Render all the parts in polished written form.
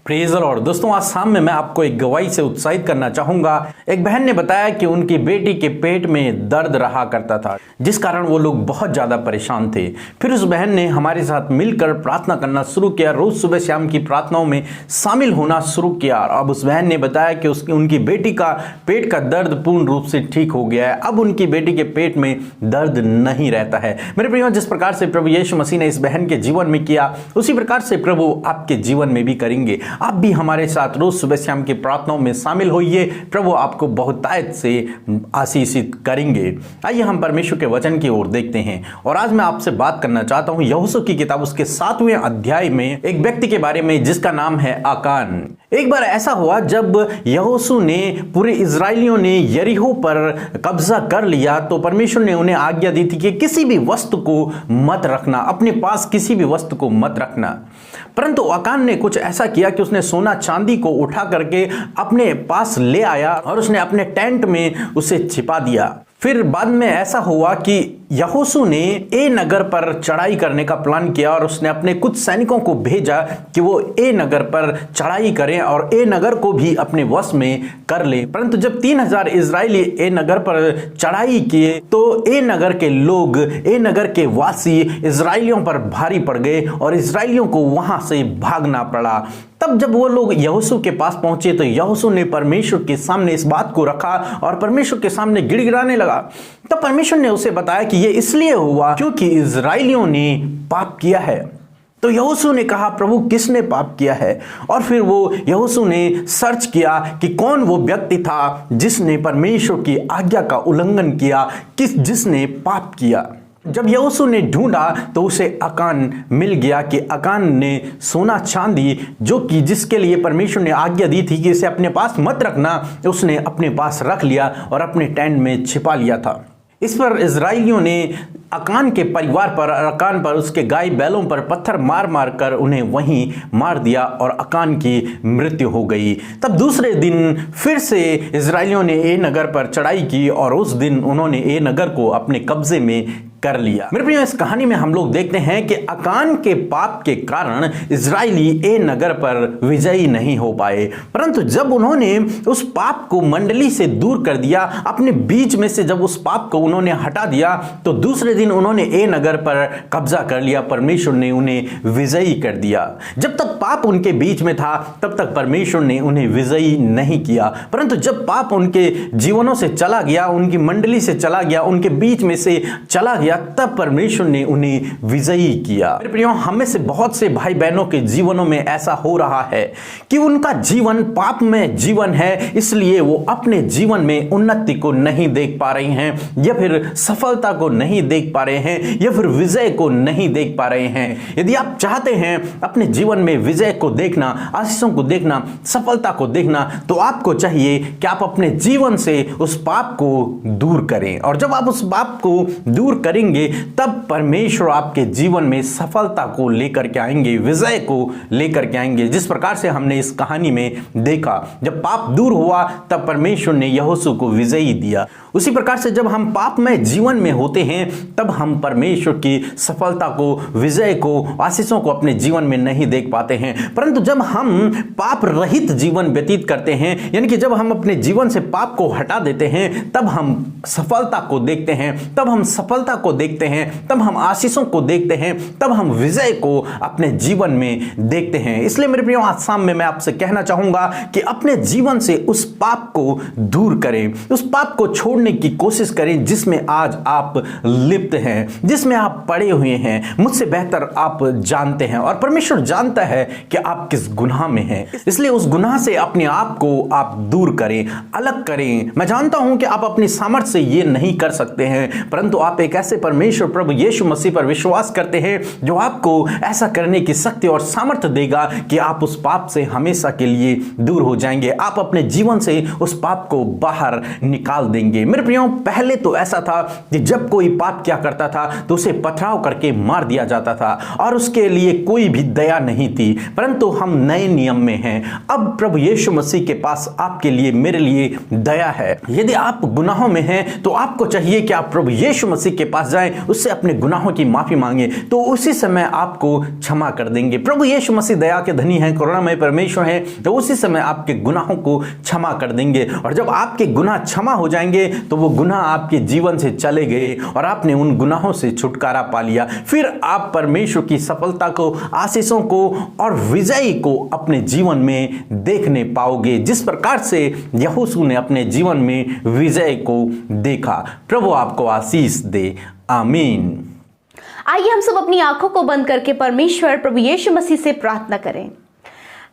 Praise the Lord. दोस्तों, आज शाम में मैं आपको एक गवाही से उत्साहित करना चाहूंगा। एक बहन ने बताया कि उनकी बेटी के पेट में दर्द रहा करता था, जिस कारण वो लोग बहुत ज्यादा परेशान थे। फिर उस बहन ने हमारे साथ मिलकर प्रार्थना करना शुरू किया, रोज सुबह शाम की प्रार्थनाओं में शामिल होना शुरू किया। अब उस बहन ने बताया कि उनकी बेटी का पेट का दर्द पूर्ण रूप से ठीक हो गया है। अब उनकी बेटी के पेट में दर्द नहीं रहता है। मेरे प्रियो, जिस प्रकार से प्रभु यीशु मसीह ने इस बहन के जीवन में किया, उसी प्रकार से प्रभु आपके जीवन में भी करेंगे। आप भी हमारे साथ रोज सुबह शाम की प्रार्थनाओं में शामिल होइए। प्रभु आपको बहुतायत से आशीषित करेंगे। आइए हम परमेश्वर के वचन की ओर देखते हैं। और आज मैं आपसे बात करना चाहता हूं यहोशू की किताब उसके 7वें अध्याय में एक व्यक्ति के बारे में जिसका नाम है आकान। एक बार ऐसा हुआ जब यहोशू ने पूरे इजरायलियों ने यरीहो पर कब्जा कर लिया, तो परमेश्वर ने उन्हें आज्ञा दी थी कि किसी भी वस्तु को मत रखना, अपने पास किसी भी वस्तु को मत रखना। परंतु आकान ने कुछ ऐसा किया कि उसने सोना चांदी को उठा करके अपने पास ले आया और उसने अपने टेंट में उसे छिपा दिया। फिर बाद में ऐसा हुआ कि यहोशू ने ए नगर पर चढ़ाई करने का प्लान किया और उसने अपने कुछ सैनिकों को भेजा कि वो ए नगर पर चढ़ाई करें और ए नगर को भी अपने वश में कर ले। परंतु जब 3000 इजरायली ए नगर पर चढ़ाई किए तो ए नगर के लोग, ए नगर के वासी इजरायलियों पर भारी पड़ गए और इजरायलियों को वहां से भागना पड़ा। तब जब वो लोग यहोशू के पास पहुंचे तो यहोशू ने परमेश्वर के सामने इस बात को रखा और परमेश्वर के सामने गिड़गिड़ाने लगा। तब परमेश्वर ने उसे बताया कि ये इसलिए हुआ क्योंकि इजरायलियों ने पाप किया है। तो यहोशू ने कहा, प्रभु किसने पाप किया है? और फिर वो यहोशू ने सर्च किया कि कौन वो व्यक्ति था जिसने परमेश्वर की आज्ञा का उल्लंघन किया, जिसने पाप किया। जब यहोशू ने ढूंढा तो उसे आकान मिल गया कि आकान ने सोना चांदी जो कि जिसके लिए परमेश्वर ने आज्ञा दी थी कि इसे अपने पास मत रखना, उसने अपने पास रख लिया और अपने टेंट में छिपा लिया था। इस पर इजरायलियों ने आकान के परिवार पर, आकान पर, उसके गाय बैलों पर पत्थर मार मार कर उन्हें वहीं मार दिया और आकान की मृत्यु हो गई। तब दूसरे दिन फिर से इजरायलियों ने ए नगर पर चढ़ाई की और उस दिन उन्होंने ए नगर को अपने कब्जे में कर लिया। मेरे प्रियो, इस कहानी में हम लोग देखते हैं कि आकान के पाप के कारण इजरायली ए नगर पर विजयी नहीं हो पाए। परंतु जब उन्होंने उस पाप को मंडली से दूर कर दिया, अपने बीच में से जब उस पाप को उन्होंने हटा दिया, तो दूसरे दिन उन्होंने ए नगर पर कब्जा कर लिया। परमेश्वर ने उन्हें विजयी कर दिया। जब तक पाप उनके बीच में था तब तक परमेश्वर ने उन्हें विजयी नहीं किया। परंतु जब पाप उनके जीवनों से चला गया, उनकी मंडली से चला गया, उनके बीच में से चला गया, तब परमेश्वर ने उन्हें विजयी किया। मेरे प्रियो, हमें से बहुत से भाई बहनों के जीवनों में ऐसा हो रहा है कि उनका जीवन पाप में जीवन है, इसलिए वो अपने जीवन में उन्नति को नहीं देख पा रहे हैं, या फिर सफलता को नहीं देख पा रहे हैं, या फिर विजय को नहीं देख पा रहे हैं। यदि आप चाहते हैं अपने जीवन में विजय को देखना, आशीषों को देखना, सफलता को देखना, तो आपको चाहिए कि आप अपने जीवन से उस पाप को दूर करें। और जब आप उस पाप को दूर करेंगे तब परमेश्वर आपके जीवन में सफलता को लेकर के आएंगे, विजय को लेकर के आएंगे। जिस प्रकार से हमने इस कहानी में देखा, जब पाप दूर हुआ तब परमेश्वर ने यहोशू को विजयी दिया। उसी प्रकार से जब हम पाप में जीवन में होते हैं तब हम परमेश्वर की सफलता को, विजय को, आशीषों को अपने जीवन में नहीं देख पाते हैं। परंतु जब हम पाप रहित जीवन व्यतीत करते हैं, यानी कि जब हम अपने जीवन से पाप को हटा देते हैं, तब हम सफलता को देखते हैं, तब हम सफलता को देखते हैं, तब हम आशीषों को देखते हैं, तब हम विजय को अपने जीवन में देखते हैं। इसलिए मेरे प्रियो, आज शाम में मैं आपसे कहना चाहूंगा कि अपने जीवन से उस पाप को दूर करें, उस पाप को छोड़ने की कोशिश करें जिसमें आज आप लिप्त हैं, जिसमें आप पड़े हुए हैं। मुझसे बेहतर आप जानते हैं और परमेश्वर जानता है कि आप किस गुनाह में हैं। इसलिए उस गुनाह से अपने आप को आप दूर करें, अलग करें। मैं जानता हूं कि आप अपनी सामर्थ्य से ये नहीं कर सकते हैं, परंतु आप एक ऐसे परमेश्वर प्रभु यीशु मसीह पर विश्वास करते हैं जो आपको ऐसा करने की शक्ति और सामर्थ्य देगा कि आप उस पाप से हमेशा के लिए दूर हो जाएंगे। आप अपने जीवन से उस पाप को बाहर निकाल देंगे। मेरे प्रियो, पहले तो ऐसा था कि जब कोई पाप क्या करता था तो उसे पथराव करके मार दिया जाता था और उसके लिए कोई भी दया नहीं थी। परंतु हम नए नियम में हैं। अब प्रभु यीशु मसीह के पास आपके लिए, मेरे लिए दया है। यदि आप गुनाहों में हैं तो आपको चाहिए कि आप प्रभु यीशु मसीह के पास पास जाएं, उससे अपने गुनाहों की माफी मांगे, तो उसी समय आपको क्षमा कर देंगे। प्रभु यीशु मसीह दया के धनी हैं, करुणामय परमेश्वर हैं, तो उसी समय आपके गुनाहों को क्षमा कर देंगे। और जब आपके गुनाह क्षमा हो जाएंगे तो वो गुनाह आपके जीवन से चले गए और आपने उन गुनाहों से छुटकारा पा लिया। फिर आप परमेश्वर की सफलता को, आशीषों को और विजयी को अपने जीवन में देखने पाओगे, जिस प्रकार से यहोशू ने अपने जीवन में विजय को देखा। प्रभु आपको आशीष दे। आमीन। आइए हम सब अपनी आंखों को बंद करके परमेश्वर प्रभु यीशु मसीह से प्रार्थना करें।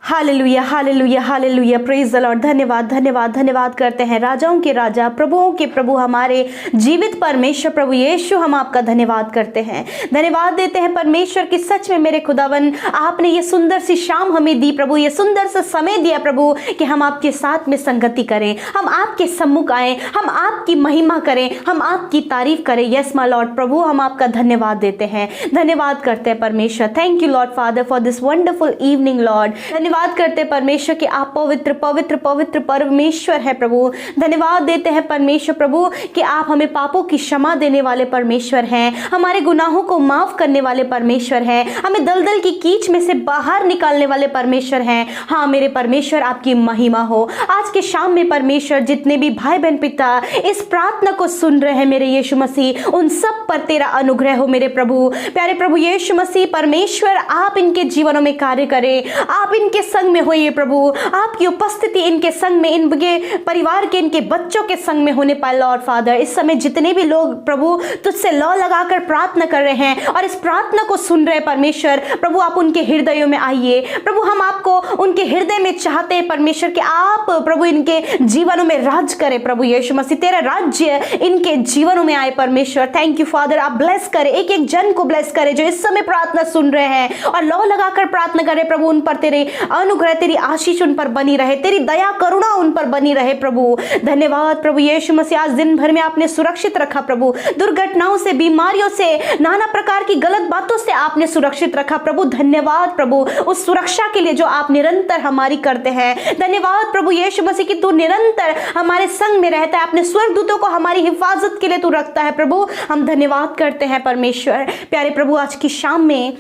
Hallelujah, hallelujah, hallelujah, praise the Lord. धन्यवाद, धन्यवाद, धन्यवाद करते हैं राजाओं के राजा, प्रभुओं के प्रभु, हमारे जीवित परमेश्वर प्रभु यीशु, हम आपका धन्यवाद करते हैं, धन्यवाद देते हैं परमेश्वर कि सच में मेरे खुदावन आपने ये सुंदर सी शाम हमें दी प्रभु, ये सुंदर सा समय दिया प्रभु कि हम आपके साथ में संगति करें, हम आपके सम्मुख आए, हम आपकी महिमा करें, हम आपकी तारीफ करें। यस माय लॉर्ड प्रभु, हम आपका धन्यवाद देते हैं, धन्यवाद करते हैं परमेश्वर। Thank you Lord father for this wonderful evening Lord. धन्यवाद करते परमेश्वर कि आप पवित्र पवित्र पवित्र परमेश्वर है प्रभु। धन्यवाद देते हैं परमेश्वर प्रभु कि आप हमें पापों की क्षमा देने वाले परमेश्वर हैं, हमारे गुनाहों को माफ करने वाले परमेश्वर हैं, हमें दलदल की कीच में से बाहर निकालने वाले परमेश्वर हैं। हाँ मेरे परमेश्वर, आपकी महिमा हो। आज के शाम में परमेश्वर जितने भी भाई बहन पिता इस प्रार्थना को सुन रहे हैं मेरे यीशु मसीह, उन सब पर तेरा अनुग्रह हो मेरे प्रभु। प्यारे प्रभु यीशु मसीह परमेश्वर, आप इनके जीवनों में कार्य करें, आप इनके संग में होइए प्रभु, आपकी उपस्थिति इनके संग में, इनके परिवार के, इनके बच्चों के संग में होने पाए लॉर्ड फादर। इस समय जितने भी लोग प्रभु तुझसे लौ लगाकर प्रार्थना कर रहे हैं और इस प्रार्थना को सुन रहे हैं परमेश्वर प्रभु, आप उनके हृदयों में आइए प्रभु। हम आपको उनके हृदय में चाहते हैं परमेश्वर कि आप प्रभु इनके जीवनों में राज करें प्रभु यीशु मसीह, तेरा राज्य इनके जीवनों में आए परमेश्वर। थैंक यू फादर, आप ब्लेस करें, एक एक जन को ब्लेस करें जो इस समय प्रार्थना सुन रहे हैं और लौ लगाकर प्रार्थना करें प्रभु। उन पर तेरे अनुग्रह, तेरी आशीष उन पर बनी रहे, तेरी दया करुणा उन पर बनी रहे प्रभु। धन्यवाद प्रभु यीशु मसीह, आज दिन भर में आपने सुरक्षित रखा प्रभु, दुर्घटनाओं से, बीमारियों से, नाना प्रकार की गलत बातों से आपने सुरक्षित रखा प्रभु। धन्यवाद प्रभु उस सुरक्षा के लिए जो आप निरंतर हमारी करते हैं। धन्यवाद प्रभु यीशु मसीह कि तू निरंतर हमारे संग में रहता है, अपने स्वर्गदूतों को हमारी हिफाजत के लिए तू रखता है प्रभु। हम धन्यवाद करते हैं परमेश्वर। प्यारे प्रभु, आज की शाम में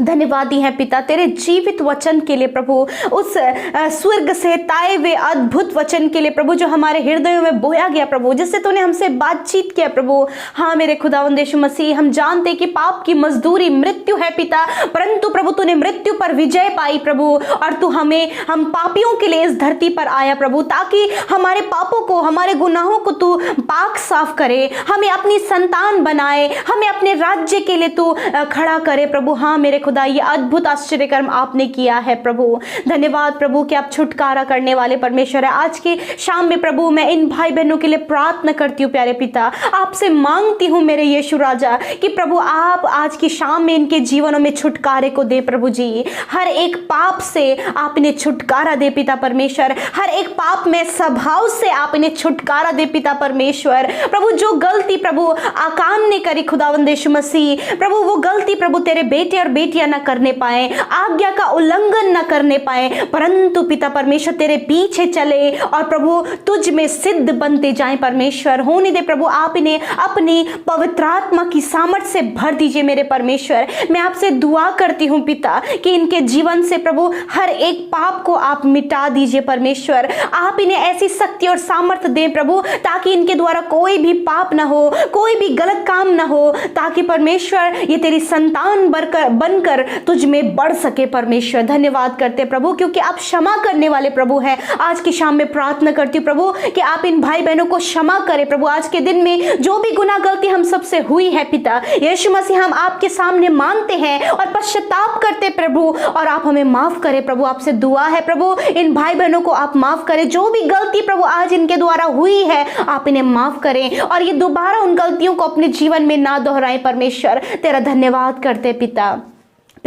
धन्यवादी है पिता तेरे जीवित वचन के लिए प्रभु, उस स्वर्ग से ताए हुए अद्भुत वचन के लिए प्रभु जो हमारे हृदयों में बोया गया प्रभु, जिससे तूने हमसे बातचीत किया प्रभु। हाँ मेरे खुदावंद यीशु मसीह, हम जानते कि पाप की मजदूरी मृत्यु है पिता, परंतु प्रभु तूने मृत्यु पर विजय पाई प्रभु, और तू हम पापियों के लिए इस धरती पर आया प्रभु, ताकि हमारे पापों को, हमारे गुनाहों को तू पाक साफ करे, हमें अपनी संतान बनाए, हमें अपने राज्य के लिए तू खड़ा करे प्रभु। हाँ मेरे खुदा, ये अद्भुत आश्चर्य कर्म आपने किया है प्रभु। धन्यवाद प्रभु कि आप छुटकारा करने वाले परमेश्वर है। आज की शाम में प्रभु मैं इन भाई बहनों के लिए प्रार्थना करती हूँ प्यारे पिता, आपसे मांगती हूँ मेरे यीशु राजा कि प्रभु आप आज की शाम में इनके जीवनों में छुटकारे को दे प्रभु जी। हर एक पाप से आप इन्हें छुटकारा दे पिता परमेश्वर, हर एक पाप में स्वभाव से आप इन्हें छुटकारा दे पिता परमेश्वर। प्रभु जो गलती प्रभु आकाम ने करी खुदावंद यीशु मसीह प्रभु, वो गलती प्रभु तेरे बेटे और बेटियां न करने पाए, आज्ञा का उल्लंघन न करने पाए, परंतु पिता परमेश्वर तेरे पीछे चले और प्रभु तुझ में सिद्ध बनते जाएं परमेश्वर। होने दे प्रभु, आप इन्हें अपनी पवित्र आत्मा की सामर्थ्य से भर दीजिए मेरे परमेश्वर। मैं आपसे दुआ करती हूँ पिता कि इनके जीवन से प्रभु हर एक पाप को आप मिटा दीजिए परमेश्वर। आप इन्हें ऐसी शक्ति और सामर्थ्य दें प्रभु, ताकि इनके द्वारा कोई भी पाप ना हो, कोई भी गलत काम ना हो, ताकि परमेश्वर ये तेरी संतान बनकर तुझ में बढ़ सके परमेश्वर। धन्यवाद करते प्रभु क्योंकि आप क्षमा करने वाले प्रभु हैं। आज की शाम में प्रार्थना करती हूँ प्रभु कि आप इन भाई बहनों को क्षमा करें प्रभु। आज के दिन में जो भी गुनाह गलती हम सबसे हुई है पिता यीशु मसीह, हम आपके सामने मानते हैं और पश्चाताप करते प्रभु, और आप हमें माफ करें प्रभु। आपसे दुआ है प्रभु इन भाई बहनों को आप माफ करें, जो भी गलती प्रभु आज इनके द्वारा हुई है आप इन्हें माफ करें और ये दोबारा उन गलतियों को अपने जीवन में ना दोहराएं परमेश्वर। तेरा धन्यवाद करते पिता।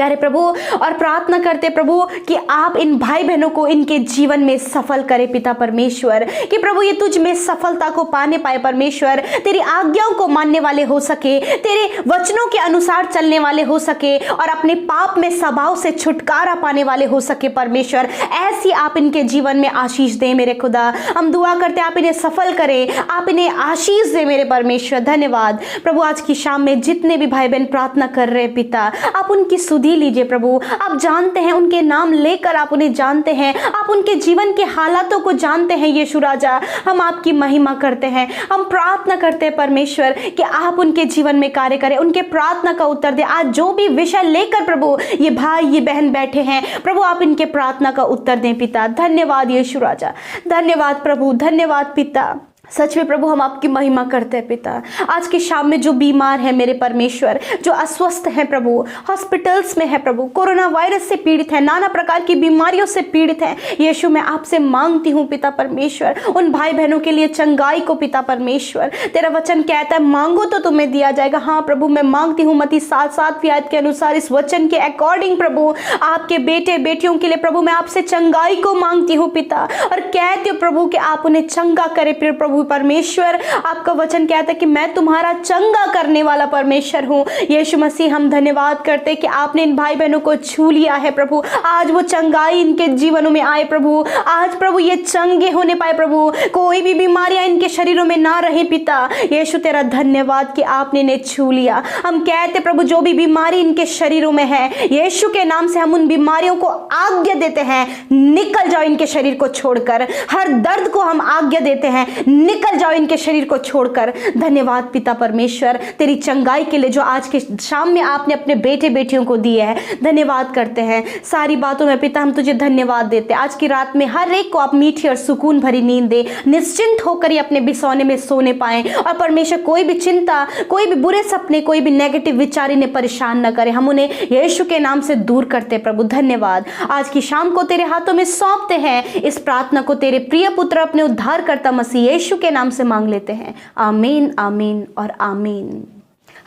प्यारे प्रभु, और प्रार्थना करते प्रभु कि आप इन भाई बहनों को इनके जीवन में सफल करे पिता परमेश्वर, कि प्रभु ये तुझ में सफलता को पाने पाए परमेश्वर, तेरी आज्ञाओं को मानने वाले हो सके, तेरे वचनों के अनुसार चलने वाले हो सके और अपने पाप में स्वभाव से छुटकारा पाने वाले हो सके परमेश्वर। ऐसी आप इनके जीवन में आशीष दे मेरे खुदा। हम दुआ करते आप इन्हें सफल करें, आप इन्हें आशीष दे मेरे परमेश्वर। धन्यवाद प्रभु, आज की शाम में जितने भी भाई बहन प्रार्थना कर रहे हैं पिता, आप उनकी सुधि लीजिए प्रभु। आप जानते हैं, उनके नाम लेकर आप उन्हें जानते हैं, आप उनके जीवन के हालातों को जानते हैं यीशु राजा। हम आपकी महिमा करते हैं, हम प्रार्थना करते हैं परमेश्वर कि आप उनके जीवन में कार्य करें, उनके प्रार्थना का उत्तर दे। आज जो भी विषय लेकर प्रभु ये भाई ये बहन बैठे हैं प्रभु, आप इनके प्रार्थना का उत्तर दें पिता। धन्यवाद यीशु राजा, धन्यवाद प्रभु, धन्यवाद पिता। सच में प्रभु हम आपकी महिमा करते हैं पिता। आज की शाम में जो बीमार है मेरे परमेश्वर, जो अस्वस्थ हैं प्रभु, हॉस्पिटल्स में है प्रभु, कोरोना वायरस से पीड़ित है, नाना प्रकार की बीमारियों से पीड़ित है, यीशु मैं आपसे मांगती हूँ पिता परमेश्वर उन भाई बहनों के लिए चंगाई को पिता परमेश्वर। तेरा वचन कहता है मांगो तो तुम्हें दिया जाएगा। हाँ प्रभु मैं मांगती हूँ मत्ती 7:7 आयत के अनुसार, इस वचन के अकॉर्डिंग प्रभु आपके बेटे बेटियों के लिए प्रभु मैं आपसे चंगाई को मांगती हूँ पिता, और कहती हूँ प्रभु कि आप उन्हें चंगा करे प्रभु परमेश्वर। आपका वचन कहता है कि मैं तुम्हारा चंगा करने वाला परमेश्वर हूँ। यीशु मसीह हम धन्यवाद करते कि आपने इन भाई बहनों को छू लिया है प्रभु। आज वो चंगाई इनके जीवनों में आए प्रभु, आज प्रभु ये चंगे होने पाए प्रभु, कोई भी बीमारियां इनके शरीरों में ना रहे पिता। यीशु तेरा धन्यवाद कि आपने इन्हें छू लिया। हम कहते प्रभु जो भी बीमारी इनके शरीरों में है, यीशु के नाम से हम उन बीमारियों को आज्ञा देते हैं, निकल जाओ इनके शरीर को छोड़कर। हर दर्द को हम आज्ञा देते हैं, निकल जाओ इनके शरीर को छोड़कर। धन्यवाद पिता परमेश्वर तेरी चंगाई के लिए जो आज के शाम में आपने अपने बेटे बेटियों को दिए है। धन्यवाद करते हैं सारी बातों में पिता, हम तुझे धन्यवाद देते हैं। आज की रात में हर एक को आप मीठी और सुकून भरी नींद दे, निश्चिंत होकर ही अपने बिसौने में सोने पाए। और परमेश्वर कोई भी चिंता, कोई भी बुरे सपने, कोई भी नेगेटिव विचार इन्हें परेशान न करे। हम उन्हें यीशु के नाम से दूर करते प्रभु। धन्यवाद। आज की शाम को तेरे हाथों में सौंपते हैं। इस प्रार्थना को तेरे प्रिय पुत्र अपने उद्धारकर्ता मसीह यीशु के नाम से मांग लेते हैं। आमीन, आमीन और आमीन।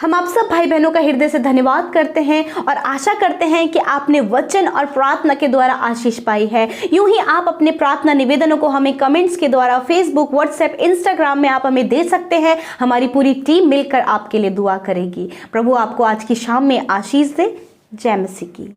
हम आप सब भाई बहनों का हृदय से धन्यवाद करते हैं और आशा करते हैं कि आपने वचन और प्रार्थना के द्वारा आशीष पाई है। यूं ही आप अपने प्रार्थना निवेदनों को हमें कमेंट्स के द्वारा फेसबुक, व्हाट्सएप, इंस्टाग्राम में आप हमें दे सकते हैं। हमारी पूरी टीम मिलकर आपके लिए दुआ करेगी। प्रभु आपको आज की शाम में आशीष दे। जय मसीह की।